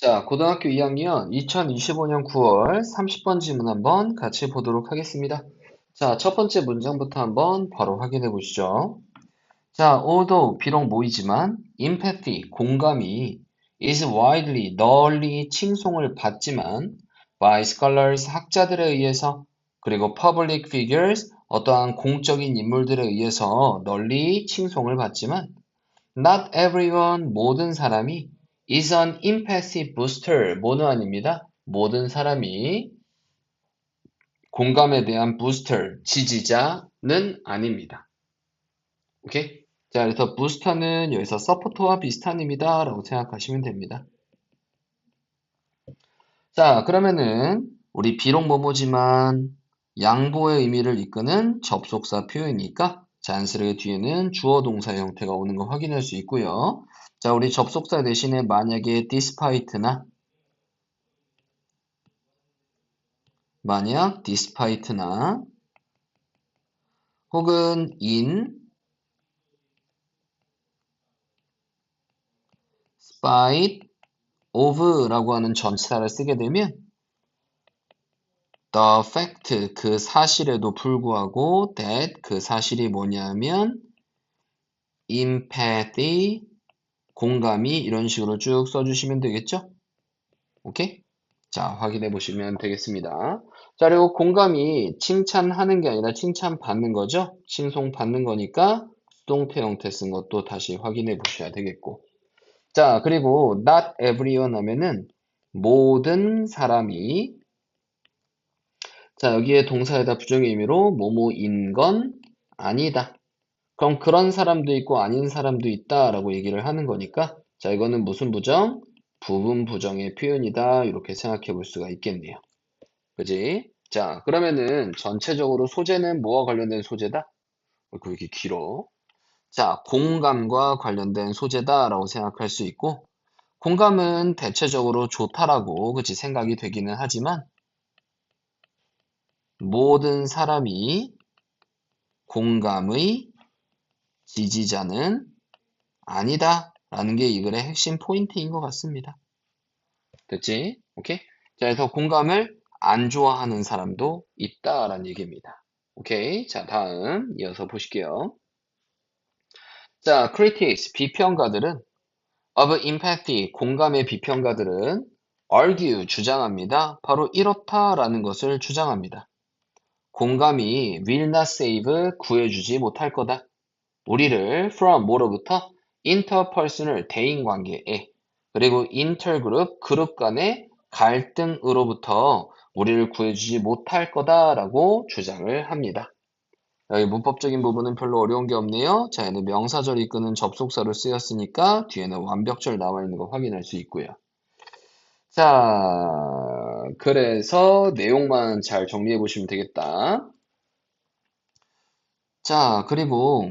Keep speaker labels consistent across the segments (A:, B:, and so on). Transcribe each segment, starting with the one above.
A: 자, 고등학교 2학년 2025년 9월 30번 질문 한번 같이 보도록 하겠습니다. 자, 첫 번째 문장부터 한번 바로 확인해 보시죠. 자, although 비록 모이지만 empathy 공감이 is widely 널리 칭송을 받지만 by scholars 학자들에 의해서 그리고 public figures 어떠한 공적인 인물들에 의해서 널리 칭송을 받지만 not everyone 모든 사람이 is an empathy booster 모는 아닙니다. 모든 사람이 공감에 대한 부스터 지지자는 아닙니다. 오케이? 자, 그래서 부스터는 여기서 서포터와 비슷한입니다. 라고 생각하시면 됩니다. 자, 그러면은 우리 비록 뭐뭐지만 양보의 의미를 이끄는 접속사 표현이니까 자연스레 뒤에는 주어 동사 형태가 오는 거 확인할 수 있고요. 자, 우리 접속사 대신에 만약에 despite나 만약 despite나 혹은 in spite of라고 하는 전치사를 쓰게 되면 the fact 그 사실에도 불구하고 that 그 사실이 뭐냐면 empathy 공감이 이런 식으로 쭉 써주시면 되겠죠? 오케이? 자, 확인해 보시면 되겠습니다. 자, 그리고 공감이 칭찬하는 게 아니라 칭찬받는 거죠? 칭송받는 거니까 수동태 형태 쓴 것도 다시 확인해 보셔야 되겠고. 자, 그리고 not everyone 하면은 모든 사람이 자, 여기에 동사에다 부정의 의미로 뭐뭐인 건 아니다. 그럼 그런 사람도 있고 아닌 사람도 있다라고 얘기를 하는 거니까 자, 이거는 무슨 부정? 부분 부정의 표현이다. 이렇게 생각해 볼 수가 있겠네요. 그지? 자, 그러면은 전체적으로 소재는 뭐와 관련된 소재다? 이렇게 길어. 자, 공감과 관련된 소재다라고 생각할 수 있고 공감은 대체적으로 좋다라고 그치 생각이 되기는 하지만 모든 사람이 공감의 지지자는 아니다 라는 게 이 글의 핵심 포인트인 것 같습니다. 됐지? 오케이? 자, 그래서 공감을 안 좋아하는 사람도 있다라는 얘기입니다. 오케이? 자, 다음 이어서 보실게요. 자, critics, 비평가들은 of empathy, 공감의 비평가들은 argue, 주장합니다. 바로 이렇다라는 것을 주장합니다. 공감이 will not save, 구해주지 못할 거다. 우리를 from 뭐로부터 interpersonal, 대인관계에 그리고 intergroup, 그룹 간의 갈등으로부터 우리를 구해주지 못할 거다라고 주장을 합니다. 여기 문법적인 부분은 별로 어려운 게 없네요. 자, 얘는 명사절 이끄는 접속사로 쓰였으니까 뒤에는 완벽절 나와 있는 거 확인할 수 있고요. 자, 그래서 내용만 잘 정리해 보시면 되겠다. 자, 그리고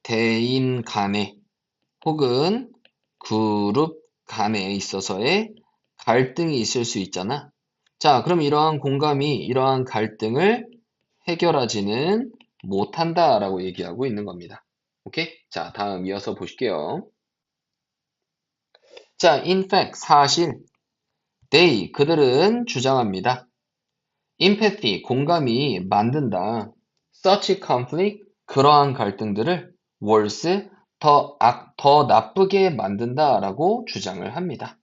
A: 대인 간에 혹은 그룹 간에 있어서의 갈등이 있을 수 있잖아. 자, 그럼 이러한 공감이 이러한 갈등을 해결하지는 못한다라고 얘기하고 있는 겁니다. 오케이? 자, 다음 이어서 보실게요. 자, in fact, 사실, they, 그들은 주장합니다. empathy, 공감이 만든다. such conflict, 그러한 갈등들을 worse, 더 나쁘게 만든다라고 주장을 합니다.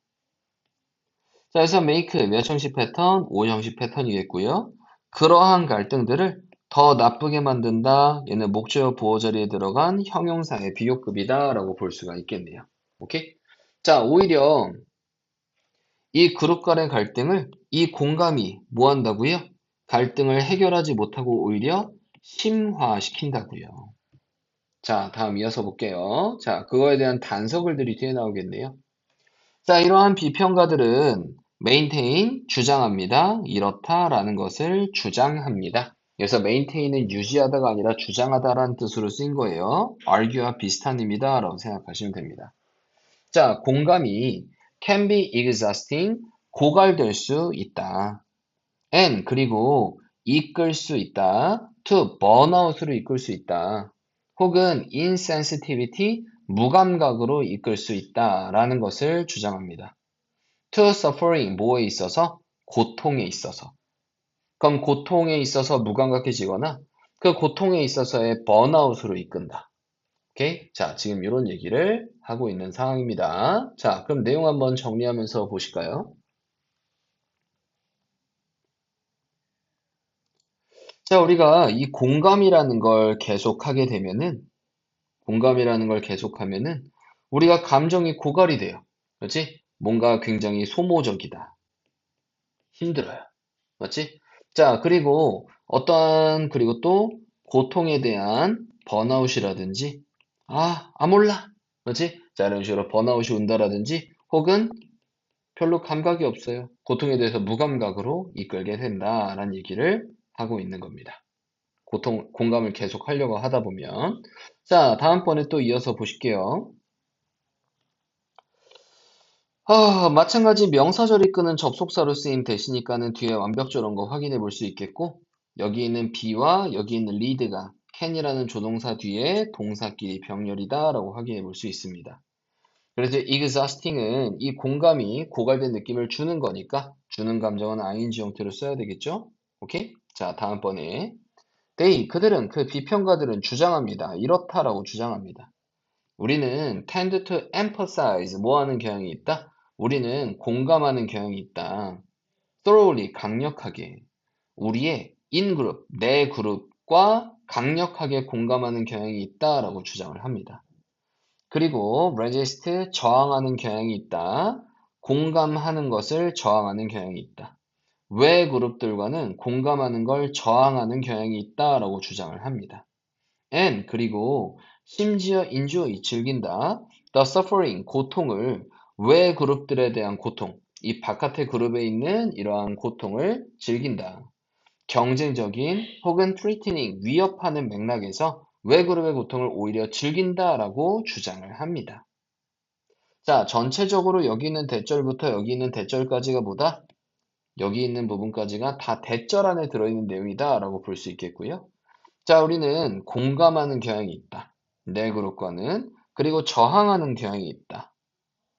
A: 자, 그래서 make, 몇 형식 패턴, 5형식 패턴이겠고요. 그러한 갈등들을 더 나쁘게 만든다. 얘는 목적 보호 자리에 들어간 형용사의 비교급이다 라고 볼 수가 있겠네요. 오케이? 자, 오히려 이 그룹 간의 갈등을 이 공감이 뭐 한다고요? 갈등을 해결하지 못하고 오히려 심화시킨다고요. 자, 다음 이어서 볼게요. 자, 그거에 대한 단서글들이 뒤에 나오겠네요. 자, 이러한 비평가들은 maintain, 주장합니다. 이렇다라는 것을 주장합니다. 그래서 maintain은 유지하다가 아니라 주장하다라는 뜻으로 쓰인 거예요. argue와 비슷한 의미다 라고 생각하시면 됩니다. 자, 공감이 can be exhausting, 고갈될 수 있다. and, 그리고 이끌 수 있다. to burnout으로 이끌 수 있다. 혹은 insensitivity, 무감각으로 이끌 수 있다라는 것을 주장합니다. to suffering, 뭐에 있어서? 고통에 있어서. 그럼 고통에 있어서 무감각해지거나 그 고통에 있어서의 번아웃으로 이끈다. 오케이? 자, 지금 이런 얘기를 하고 있는 상황입니다. 자, 그럼 내용 한번 정리하면서 보실까요? 자, 우리가 이 공감이라는 걸 계속하면은, 우리가 감정이 고갈이 돼요. 그렇지? 뭔가 굉장히 소모적이다. 힘들어요. 맞지? 자, 그리고 또 고통에 대한 번아웃이라든지, 몰라. 맞지? 자, 이런 식으로 번아웃이 온다라든지, 혹은 별로 감각이 없어요. 고통에 대해서 무감각으로 이끌게 된다라는 얘기를 하고 있는 겁니다. 공감을 계속 하려고 하다 보면. 자, 다음번에 또 이어서 보실게요. 마찬가지 명사절이 끄는 접속사로 쓰인 대시니까는 뒤에 완벽조런 거 확인해 볼 수 있겠고, 여기 있는 be와 여기 있는 lead가 can이라는 조동사 뒤에 동사끼리 병렬이다 라고 확인해 볼 수 있습니다. 그래서 exhausting은 이 공감이 고갈된 느낌을 주는 거니까 주는 감정은 ing 형태로 써야 되겠죠? 오케이? 자, 다음번에 그들은 그 비평가들은 주장합니다. 이렇다라고 주장합니다. 우리는 tend to emphasize 뭐 하는 경향이 있다? 우리는 공감하는 경향이 있다. thoroughly 강력하게 우리의 in 그룹 내 그룹과 강력하게 공감하는 경향이 있다라고 주장을 합니다. 그리고 resist 저항하는 경향이 있다. 공감하는 것을 저항하는 경향이 있다. 외 그룹들과는 공감하는 걸 저항하는 경향이 있다라고 주장을 합니다. 그리고 심지어 enjoy 즐긴다. the suffering 고통을 외 그룹들에 대한 고통, 이 바깥의 그룹에 있는 이러한 고통을 즐긴다. 경쟁적인 혹은 threatening 위협하는 맥락에서 외 그룹의 고통을 오히려 즐긴다라고 주장을 합니다. 자, 전체적으로 여기 있는 대절부터 여기 있는 대절까지가 뭐다? 여기 있는 부분까지가 다 대절 안에 들어있는 내용이다라고 볼 수 있겠고요. 자, 우리는 공감하는 경향이 있다. 내 그룹과는. 그리고 저항하는 경향이 있다.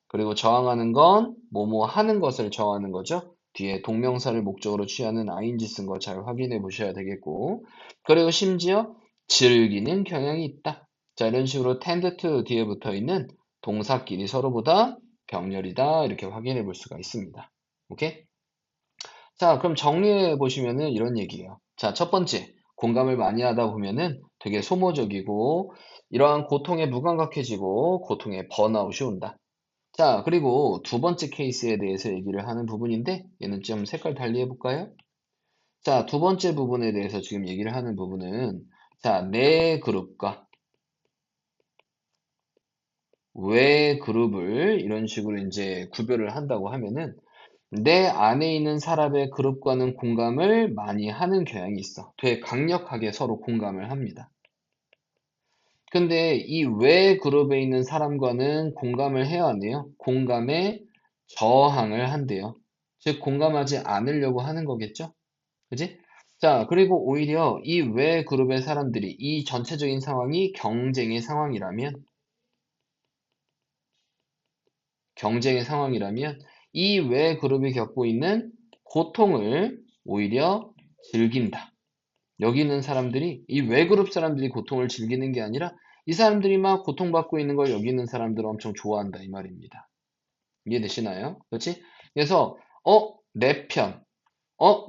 A: 그리고 저항하는 건 뭐뭐 하는 것을 저항하는 거죠. 뒤에 동명사를 목적으로 취하는 ing 쓴 거 잘 확인해 보셔야 되겠고. 그리고 심지어 즐기는 경향이 있다. 자, 이런 식으로 tend to 뒤에 붙어 있는 동사끼리 서로보다 병렬이다. 이렇게 확인해 볼 수가 있습니다. 오케이? 자, 그럼 정리해 보시면은 이런 얘기예요. 자, 첫 번째, 공감을 많이 하다 보면은 되게 소모적이고 이러한 고통에 무감각해지고 고통에 번아웃이 온다. 자, 그리고 두 번째 케이스에 대해서 얘기를 하는 부분인데 얘는 좀 색깔 달리 해볼까요? 자, 두 번째 부분에 대해서 지금 얘기를 하는 부분은 자, 내 그룹과 외 그룹을 이런 식으로 이제 구별을 한다고 하면은 내 안에 있는 사람의 그룹과는 공감을 많이 하는 경향이 있어. 되게 강력하게 서로 공감을 합니다. 근데 이 외 그룹에 있는 사람과는 공감을 해야 하네요. 공감에 저항을 한대요. 즉, 공감하지 않으려고 하는 거겠죠? 그지? 자, 그리고 오히려 이 외 그룹의 사람들이 이 전체적인 상황이 경쟁의 상황이라면 이 외 그룹이 겪고 있는 고통을 오히려 즐긴다. 여기 있는 사람들이 이 외 그룹 사람들이 고통을 즐기는 게 아니라 이 사람들이 막 고통받고 있는 걸 여기 있는 사람들은 엄청 좋아한다 이 말입니다. 이해되시나요? 그렇지? 그래서 내 편,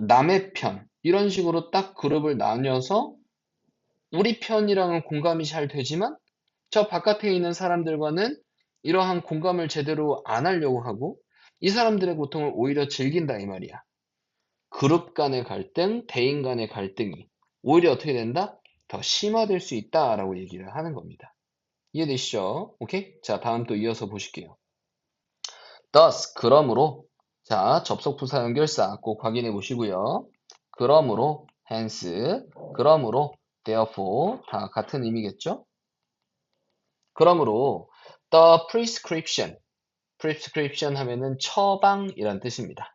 A: 남의 편 이런 식으로 딱 그룹을 나뉘어서 우리 편이랑은 공감이 잘 되지만 저 바깥에 있는 사람들과는 이러한 공감을 제대로 안 하려고 하고 이 사람들의 고통을 오히려 즐긴다 이 말이야. 그룹 간의 갈등, 대인 간의 갈등이 오히려 어떻게 된다? 더 심화될 수 있다라고 얘기를 하는 겁니다. 이해되시죠? 오케이? 자, 다음 또 이어서 보실게요. thus, 그러므로. 자, 접속부사 연결사 꼭 확인해 보시고요. 그러므로, hence, 그러므로, therefore 다 같은 의미겠죠? 그러므로 the prescription 하면은 처방이란 뜻입니다.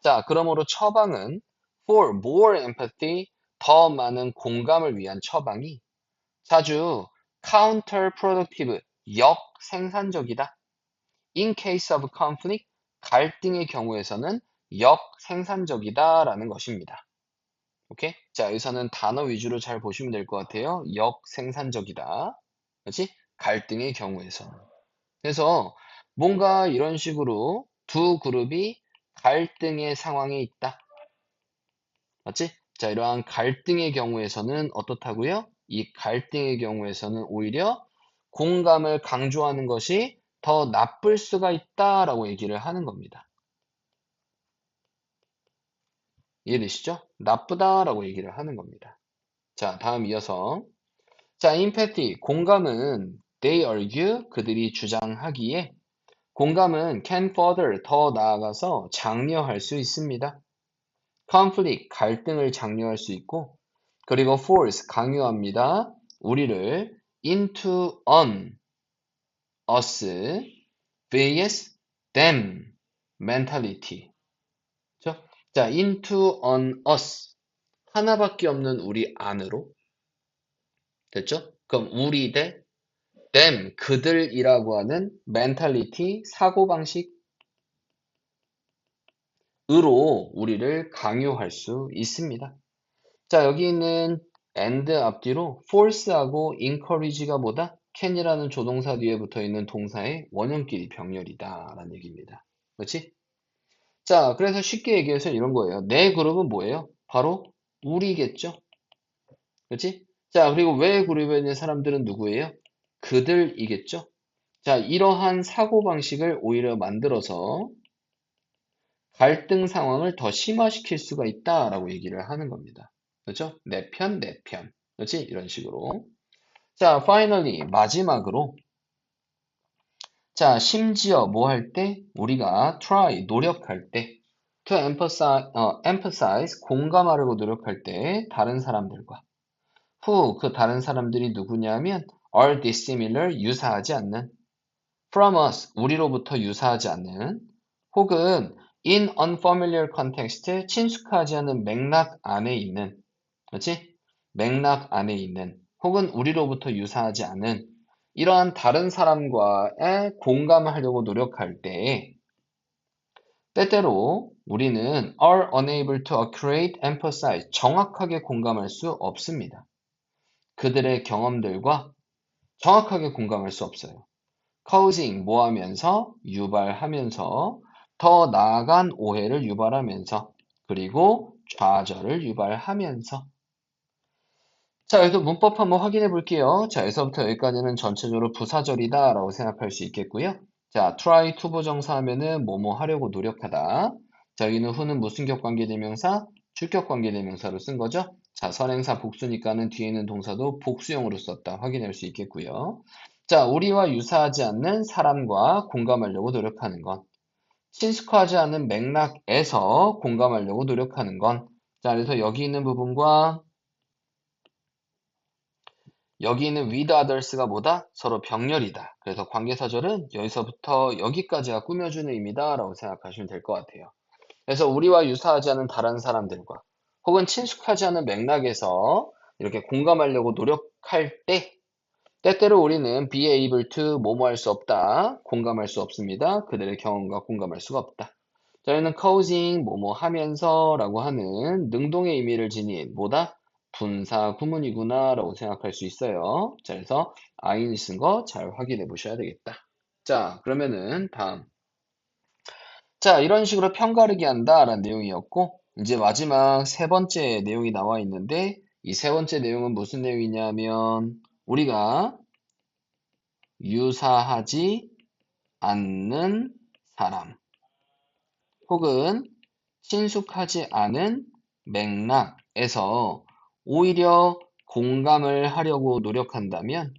A: 자, 그러므로 처방은 for more empathy, 더 많은 공감을 위한 처방이 자주 counterproductive, 역생산적이다. In case of conflict, 갈등의 경우에서는 역생산적이다라는 것입니다. 오케이? 자, 여기서는 단어 위주로 잘 보시면 될 것 같아요. 역생산적이다. 그렇지? 갈등의 경우에서는. 그래서 뭔가 이런 식으로 두 그룹이 갈등의 상황에 있다. 맞지? 자, 이러한 갈등의 경우에서는 어떻다고요? 이 갈등의 경우에서는 오히려 공감을 강조하는 것이 더 나쁠 수가 있다라고 얘기를 하는 겁니다. 이해되시죠? 나쁘다라고 얘기를 하는 겁니다. 자, 다음 이어서 자, empathy, 공감은 they argue, 그들이 주장하기에 공감은 can further, 더 나아가서 장려할 수 있습니다. conflict, 갈등을 장려할 수 있고 그리고 force, 강요합니다. 우리를 into on, us, vs them mentality. 그죠? 자, into on us. 하나밖에 없는 우리 안으로. 됐죠? 그럼 우리 대 them, 그들이라고 하는 mentality, 사고방식으로 우리를 강요할 수 있습니다. 자, 여기 있는 and 앞뒤로 force하고 encourage가 뭐다? can이라는 조동사 뒤에 붙어 있는 동사의 원형끼리 병렬이다 라는 얘기입니다. 그렇지? 자, 그래서 쉽게 얘기해서 이런 거예요. 내 그룹은 뭐예요? 바로 우리겠죠? 그렇지? 자, 그리고 왜 그룹에 있는 사람들은 누구예요? 그들이겠죠? 자, 이러한 사고방식을 오히려 만들어서 갈등 상황을 더 심화시킬 수가 있다라고 얘기를 하는 겁니다. 그렇죠? 내 편, 내 편. 그렇지? 이런 식으로. 자, finally, 마지막으로. 자, 심지어 뭐 할 때? 우리가 try, 노력할 때. to emphasize, 공감하려고 노력할 때, 다른 사람들과. who, 그 다른 사람들이 누구냐면, are dissimilar, 유사하지 않는. from us, 우리로부터 유사하지 않는. 혹은 in unfamiliar context, 친숙하지 않은 맥락 안에 있는. 그렇지? 맥락 안에 있는 혹은 우리로부터 유사하지 않은 이러한 다른 사람과의 공감을 하려고 노력할 때 때때로 우리는 are unable to accurate, empathize, 정확하게 공감할 수 없습니다. 그들의 경험들과 정확하게 공감할 수 없어요. causing, 뭐 하면서? 유발하면서 더 나아간 오해를 유발하면서 그리고 좌절을 유발하면서 자, 여기서 문법 한번 확인해 볼게요. 자, 여기서부터 여기까지는 전체적으로 부사절이다 라고 생각할 수 있겠고요. 자, try to 부정사 하면은 뭐뭐 하려고 노력하다. 자, 여기는 who는 무슨격 관계대명사, 주격 관계대명사로 쓴 거죠. 자, 선행사 복수니까는 뒤에 있는 동사도 복수형으로 썼다 확인할 수 있겠고요. 자, 우리와 유사하지 않는 사람과 공감하려고 노력하는 건, 친숙하지 않은 맥락에서 공감하려고 노력하는 건, 자, 그래서 여기 있는 부분과 여기 있는 with others가 뭐다? 서로 병렬이다. 그래서 관계사절은 여기서부터 여기까지가 꾸며주는 의미다 라고 생각하시면 될 것 같아요. 그래서 우리와 유사하지 않은 다른 사람들과 혹은 친숙하지 않은 맥락에서 이렇게 공감하려고 노력할 때 때때로 우리는 be able to 뭐뭐 할 수 없다. 공감할 수 없습니다. 그들의 경험과 공감할 수가 없다. 자, 여기는 causing 뭐뭐 하면서 라고 하는 능동의 의미를 지닌 뭐다? 분사 구문이구나 라고 생각할 수 있어요. 자, 그래서 아인 쓴 거 잘 확인해 보셔야 되겠다. 자, 그러면은 다음. 자, 이런 식으로 편가르기 한다 라는 내용이었고 이제 마지막 세 번째 내용이 나와 있는데 이 세 번째 내용은 무슨 내용이냐면 우리가 유사하지 않는 사람 혹은 친숙하지 않은 맥락에서 오히려 공감을 하려고 노력한다면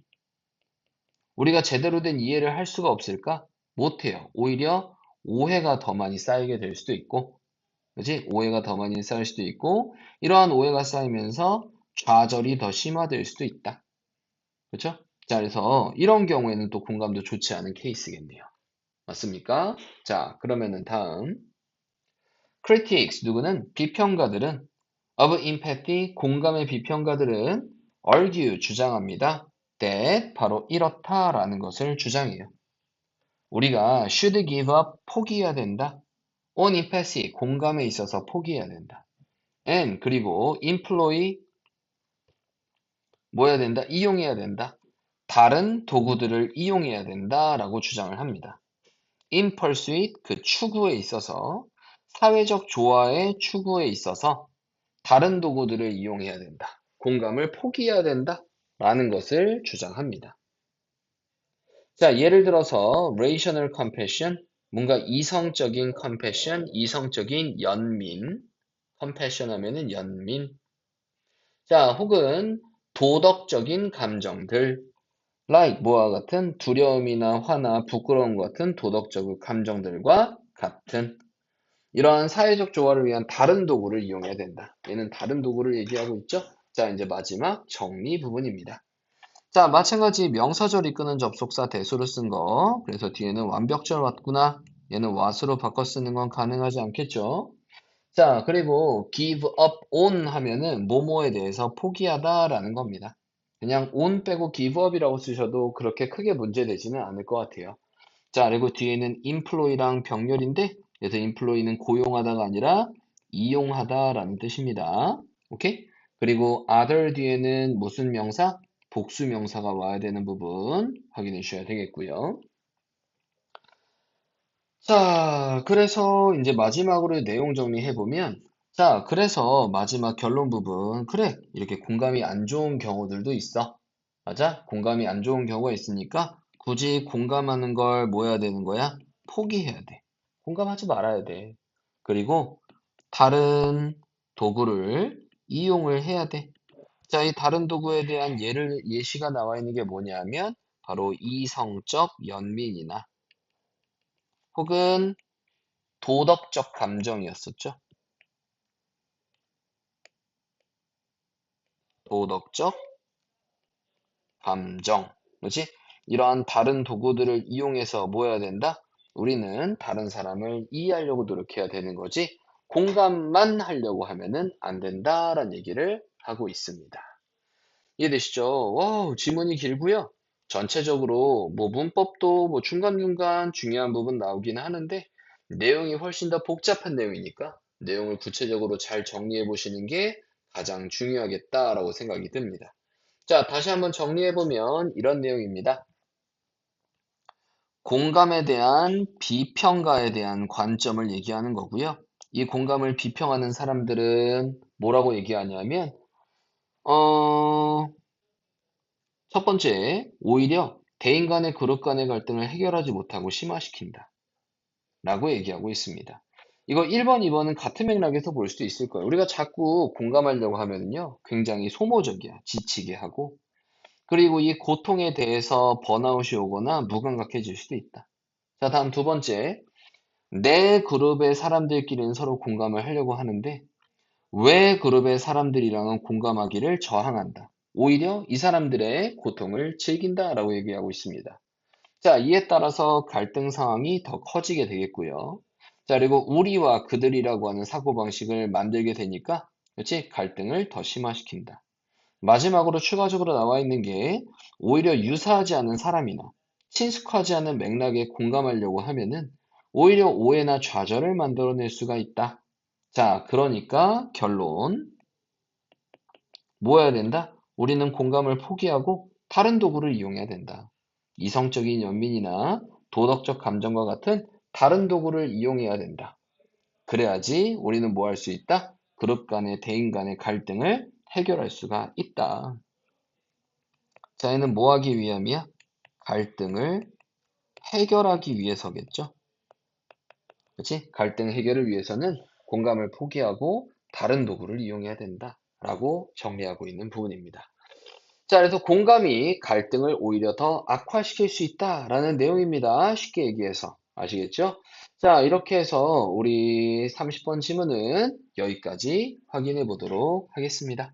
A: 우리가 제대로 된 이해를 할 수가 없을까? 못해요. 오히려 오해가 더 많이 쌓이게 될 수도 있고, 그지? 오해가 더 많이 쌓일 수도 있고, 이러한 오해가 쌓이면서 좌절이 더 심화될 수도 있다. 그렇죠? 자, 그래서 이런 경우에는 또 공감도 좋지 않은 케이스겠네요. 맞습니까? 자, 그러면은 다음. critics, 누구는? 비평가들은 of empathy, 공감의 비평가들은 argue, 주장합니다. that 바로 이렇다라는 것을 주장해요. 우리가 should give up 포기해야 된다. on empathy 공감에 있어서 포기해야 된다. and 그리고 employ 뭐 해야 된다? 이용해야 된다. 다른 도구들을 이용해야 된다라고 주장을 합니다. in pursuit 그 추구에 있어서 사회적 조화의 추구에 있어서 다른 도구들을 이용해야 된다. 공감을 포기해야 된다. 라는 것을 주장합니다. 자, 예를 들어서 rational compassion, 뭔가 이성적인 compassion, 이성적인 연민, compassion 하면은 연민. 자, 혹은 도덕적인 감정들, like 뭐와 같은 두려움이나 화나 부끄러움 같은 도덕적 감정들과 같은 이러한 사회적 조화를 위한 다른 도구를 이용해야 된다. 얘는 다른 도구를 얘기하고 있죠? 자, 이제 마지막 정리 부분입니다. 자, 마찬가지 명사절 이끄는 접속사 대수로 쓴 거. 그래서 뒤에는 완벽절 왔구나. 얘는 what으로 바꿔 쓰는 건 가능하지 않겠죠? 자, 그리고 give up on 하면은 뭐뭐에 대해서 포기하다라는 겁니다. 그냥 on 빼고 give up이라고 쓰셔도 그렇게 크게 문제되지는 않을 것 같아요. 자, 그리고 뒤에는 employ랑 병렬인데, 그래서 employ는 고용하다가 아니라 이용하다라는 뜻입니다. 오케이? 그리고 other 뒤에는 무슨 명사? 복수 명사가 와야 되는 부분 확인해 주셔야 되겠고요. 자, 그래서 이제 마지막으로 내용 정리해 보면, 자, 그래서 마지막 결론 부분, 그래, 이렇게 공감이 안 좋은 경우들도 있어. 맞아? 공감이 안 좋은 경우가 있으니까 굳이 공감하는 걸 뭐 해야 되는 거야? 포기해야 돼. 공감하지 말아야 돼. 그리고 다른 도구를 이용을 해야 돼. 자, 이 다른 도구에 대한 예시가 나와 있는 게 뭐냐면, 바로 이성적 연민이나 혹은 도덕적 감정이었었죠. 도덕적 감정. 그렇지? 이러한 다른 도구들을 이용해서 뭐 해야 된다? 우리는 다른 사람을 이해하려고 노력해야 되는 거지. 공감만 하려고 하면은 안 된다라는 얘기를 하고 있습니다. 이해되시죠? 지문이 길고요. 전체적으로 뭐 문법도 뭐 중간중간 중요한 부분 나오긴 하는데 내용이 훨씬 더 복잡한 내용이니까 내용을 구체적으로 잘 정리해 보시는 게 가장 중요하겠다라고 생각이 듭니다. 자, 다시 한번 정리해 보면 이런 내용입니다. 공감에 대한 비평가에 대한 관점을 얘기하는 거고요. 이 공감을 비평하는 사람들은 뭐라고 얘기하냐면 어, 첫 번째, 오히려 대인 간의 그룹 간의 갈등을 해결하지 못하고 심화시킨다. 라고 얘기하고 있습니다. 이거 1번, 2번은 같은 맥락에서 볼 수도 있을 거예요. 우리가 자꾸 공감하려고 하면요. 굉장히 소모적이야. 지치게 하고. 그리고 이 고통에 대해서 번아웃이 오거나 무감각해질 수도 있다. 자, 다음 두 번째. 내 그룹의 사람들끼리는 서로 공감을 하려고 하는데 왜 그룹의 사람들이랑은 공감하기를 저항한다. 오히려 이 사람들의 고통을 즐긴다라고 얘기하고 있습니다. 자, 이에 따라서 갈등 상황이 더 커지게 되겠고요. 자, 그리고 우리와 그들이라고 하는 사고방식을 만들게 되니까, 그렇지? 갈등을 더 심화시킨다. 마지막으로 추가적으로 나와 있는 게 오히려 유사하지 않은 사람이나 친숙하지 않은 맥락에 공감하려고 하면은 오히려 오해나 좌절을 만들어낼 수가 있다. 자, 그러니까 결론. 뭐 해야 된다? 우리는 공감을 포기하고 다른 도구를 이용해야 된다. 이성적인 연민이나 도덕적 감정과 같은 다른 도구를 이용해야 된다. 그래야지 우리는 뭐 할 수 있다? 그룹 간의 대인 간의 갈등을 해결할 수가 있다. 자, 얘는 뭐 하기 위함이야? 갈등을 해결하기 위해서겠죠? 그렇지? 갈등 해결을 위해서는 공감을 포기하고 다른 도구를 이용해야 된다라고 정리하고 있는 부분입니다. 자, 그래서 공감이 갈등을 오히려 더 악화시킬 수 있다라는 내용입니다. 쉽게 얘기해서. 아시겠죠? 자, 이렇게 해서 우리 30번 지문은 여기까지 확인해 보도록 하겠습니다.